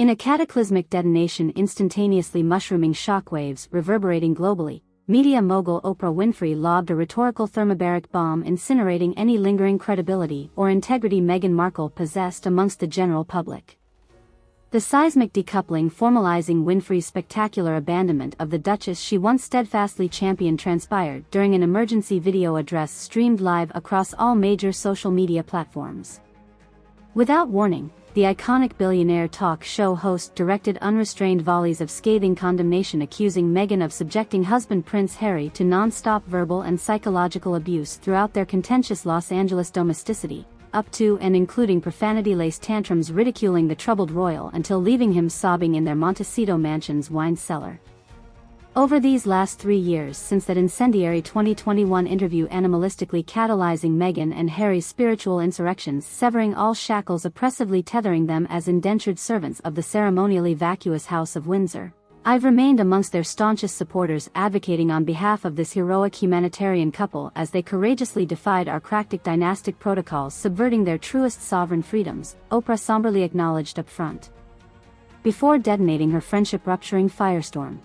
In a cataclysmic detonation instantaneously mushrooming shockwaves reverberating globally, media mogul Oprah Winfrey lobbed a rhetorical thermobaric bomb incinerating any lingering credibility or integrity Meghan Markle possessed amongst the general public. The seismic decoupling formalizing Winfrey's spectacular abandonment of the Duchess she once steadfastly championed transpired during an emergency video address streamed live across all major social media platforms. Without warning, the iconic billionaire talk show host directed unrestrained volleys of scathing condemnation accusing Meghan of subjecting husband Prince Harry to non-stop verbal and psychological abuse throughout their contentious Los Angeles domesticity, up to and including profanity-laced tantrums ridiculing the troubled royal until leaving him sobbing in their Montecito mansion's wine cellar. Over these last 3 years since that incendiary 2021 interview animalistically catalyzing Meghan and Harry's spiritual insurrections, severing all shackles oppressively tethering them as indentured servants of the ceremonially vacuous House of Windsor, I've remained amongst their staunchest supporters advocating on behalf of this heroic humanitarian couple as they courageously defied archaic dynastic protocols subverting their truest sovereign freedoms, Oprah somberly acknowledged up front. Before detonating her friendship-rupturing firestorm.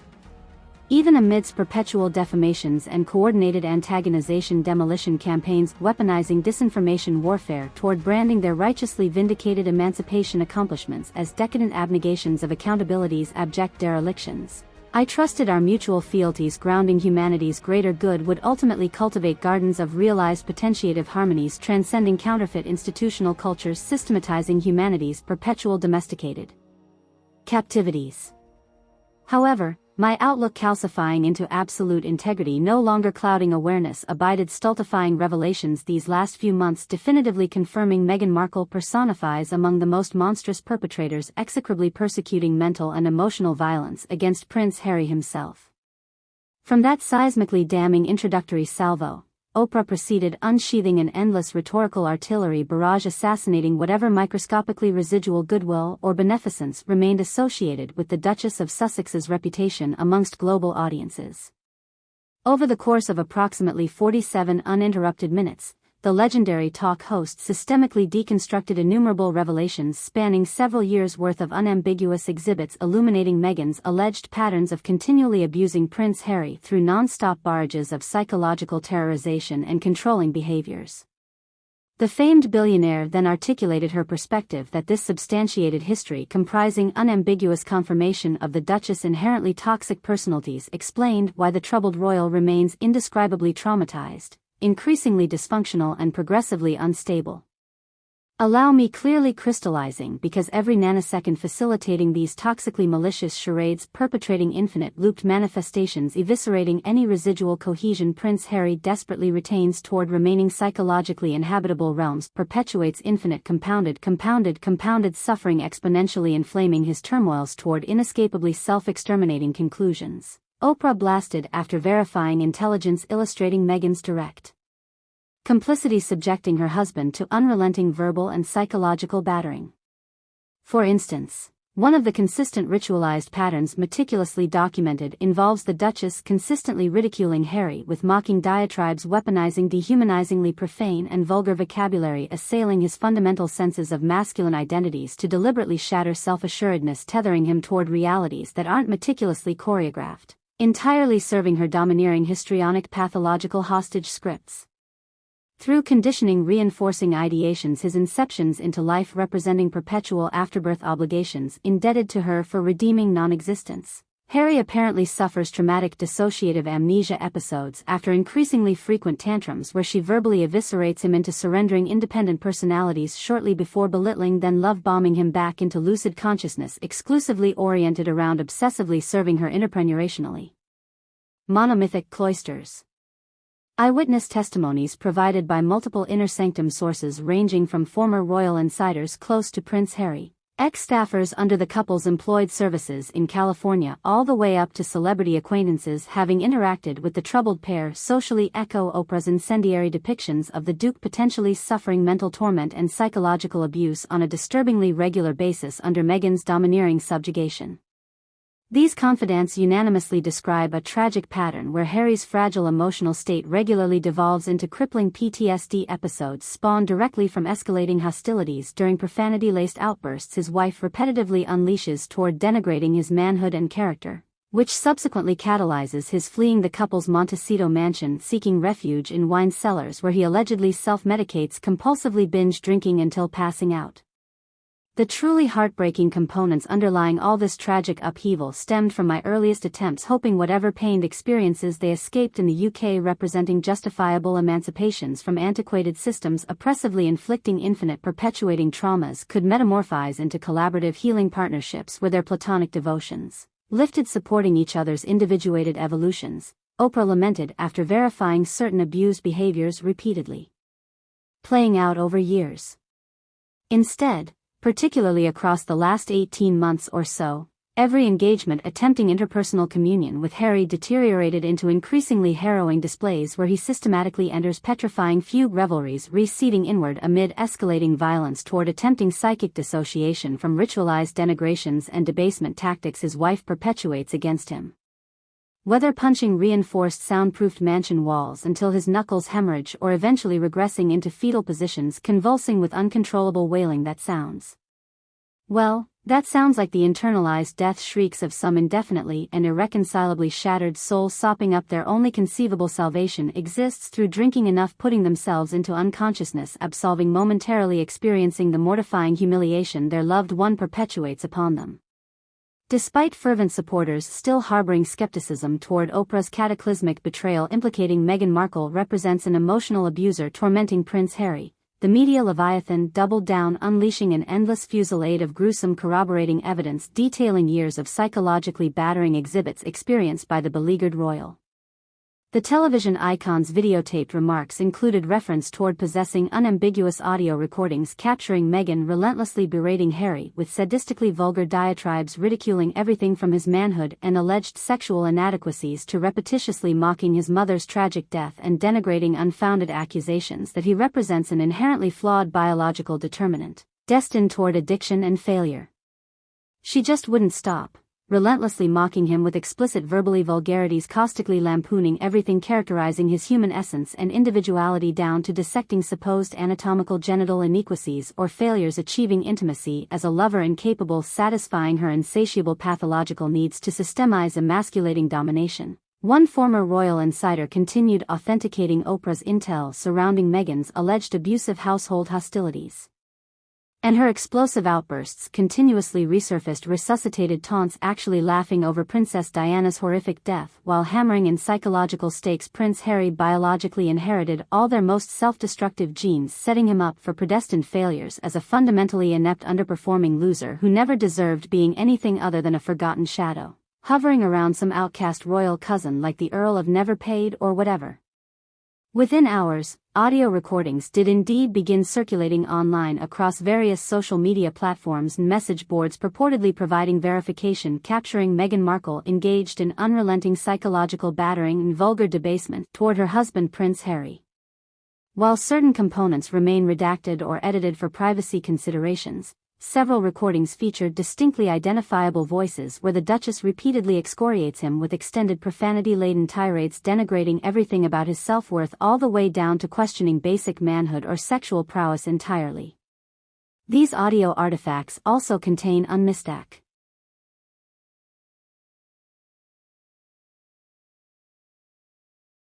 Even amidst perpetual defamations and coordinated antagonization demolition campaigns weaponizing disinformation warfare toward branding their righteously vindicated emancipation accomplishments as decadent abnegations of accountability's abject derelictions, I trusted our mutual fealties grounding humanity's greater good would ultimately cultivate gardens of realized potentiative harmonies transcending counterfeit institutional cultures systematizing humanity's perpetual domesticated captivities. However, my outlook calcifying into absolute integrity no longer clouding awareness abided stultifying revelations these last few months definitively confirming Meghan Markle personifies among the most monstrous perpetrators execrably persecuting mental and emotional violence against Prince Harry himself. From that seismically damning introductory salvo, Oprah proceeded unsheathing an endless rhetorical artillery barrage assassinating whatever microscopically residual goodwill or beneficence remained associated with the Duchess of Sussex's reputation amongst global audiences. Over the course of approximately 47 uninterrupted minutes, the legendary talk host systemically deconstructed innumerable revelations spanning several years' worth of unambiguous exhibits illuminating Meghan's alleged patterns of continually abusing Prince Harry through non-stop barrages of psychological terrorization and controlling behaviors. The famed billionaire then articulated her perspective that this substantiated history comprising unambiguous confirmation of the Duchess' inherently toxic personalities explained why the troubled royal remains indescribably traumatized, increasingly dysfunctional and progressively unstable. Allow me clearly crystallizing because every nanosecond facilitating these toxically malicious charades perpetrating infinite looped manifestations eviscerating any residual cohesion Prince Harry desperately retains toward remaining psychologically inhabitable realms perpetuates infinite compounded suffering exponentially inflaming his turmoils toward inescapably self-exterminating conclusions. Oprah blasted after verifying intelligence illustrating Meghan's direct complicity subjecting her husband to unrelenting verbal and psychological battering. For instance, one of the consistent ritualized patterns meticulously documented involves the Duchess consistently ridiculing Harry with mocking diatribes weaponizing dehumanizingly profane and vulgar vocabulary assailing his fundamental senses of masculine identities to deliberately shatter self-assuredness tethering him toward realities that aren't meticulously choreographed, entirely serving her domineering histrionic pathological hostage scripts. Through conditioning reinforcing ideations his inceptions into life representing perpetual afterbirth obligations indebted to her for redeeming non-existence. Harry apparently suffers traumatic dissociative amnesia episodes after increasingly frequent tantrums where she verbally eviscerates him into surrendering independent personalities shortly before belittling then love-bombing him back into lucid consciousness exclusively oriented around obsessively serving her interpreneurationally monomythic cloisters. Eyewitness testimonies provided by multiple inner sanctum sources ranging from former royal insiders close to Prince Harry, ex-staffers under the couple's employed services in California all the way up to celebrity acquaintances having interacted with the troubled pair socially echo Oprah's incendiary depictions of the Duke potentially suffering mental torment and psychological abuse on a disturbingly regular basis under Meghan's domineering subjugation. These confidants unanimously describe a tragic pattern where Harry's fragile emotional state regularly devolves into crippling PTSD episodes spawned directly from escalating hostilities during profanity-laced outbursts his wife repetitively unleashes toward denigrating his manhood and character, which subsequently catalyzes his fleeing the couple's Montecito mansion seeking refuge in wine cellars where he allegedly self-medicates compulsively binge drinking until passing out. The truly heartbreaking components underlying all this tragic upheaval stemmed from my earliest attempts hoping whatever pained experiences they escaped in the UK representing justifiable emancipations from antiquated systems oppressively inflicting infinite perpetuating traumas could metamorphose into collaborative healing partnerships where their platonic devotions lifted supporting each other's individuated evolutions, Oprah lamented after verifying certain abused behaviors repeatedly playing out over years. Instead, particularly across the last 18 months or so, every engagement attempting interpersonal communion with Harry deteriorated into increasingly harrowing displays where he systematically enters petrifying fugue revelries receding inward amid escalating violence toward attempting psychic dissociation from ritualized denigrations and debasement tactics his wife perpetuates against him. Whether punching reinforced soundproofed mansion walls until his knuckles hemorrhage or eventually regressing into fetal positions convulsing with uncontrollable wailing that sounds. Well, that sounds like the internalized death shrieks of some indefinitely and irreconcilably shattered soul sopping up their only conceivable salvation exists through drinking enough putting themselves into unconsciousness absolving momentarily experiencing the mortifying humiliation their loved one perpetuates upon them. Despite fervent supporters still harboring skepticism toward Oprah's cataclysmic betrayal implicating Meghan Markle represents an emotional abuser tormenting Prince Harry, the media leviathan doubled down unleashing an endless fusillade of gruesome corroborating evidence detailing years of psychologically battering exhibits experienced by the beleaguered royal. The television icon's videotaped remarks included reference toward possessing unambiguous audio recordings capturing Meghan relentlessly berating Harry with sadistically vulgar diatribes ridiculing everything from his manhood and alleged sexual inadequacies to repetitiously mocking his mother's tragic death and denigrating unfounded accusations that he represents an inherently flawed biological determinant, destined toward addiction and failure. She just wouldn't stop, relentlessly mocking him with explicit verbally vulgarities caustically lampooning everything characterizing his human essence and individuality down to dissecting supposed anatomical genital inadequacies or failures achieving intimacy as a lover incapable satisfying her insatiable pathological needs to systemize emasculating domination. One former royal insider continued authenticating Oprah's intel surrounding Meghan's alleged abusive household hostilities. And her explosive outbursts continuously resurfaced resuscitated taunts actually laughing over Princess Diana's horrific death while hammering in psychological stakes Prince Harry biologically inherited all their most self-destructive genes setting him up for predestined failures as a fundamentally inept underperforming loser who never deserved being anything other than a forgotten shadow, hovering around some outcast royal cousin like the Earl of Never Paid or whatever. Within hours, audio recordings did indeed begin circulating online across various social media platforms and message boards purportedly providing verification capturing Meghan Markle engaged in unrelenting psychological battering and vulgar debasement toward her husband Prince Harry. While certain components remain redacted or edited for privacy considerations, several recordings featured distinctly identifiable voices where the Duchess repeatedly excoriates him with extended profanity-laden tirades denigrating everything about his self-worth all the way down to questioning basic manhood or sexual prowess entirely. These audio artifacts also contain unmistakable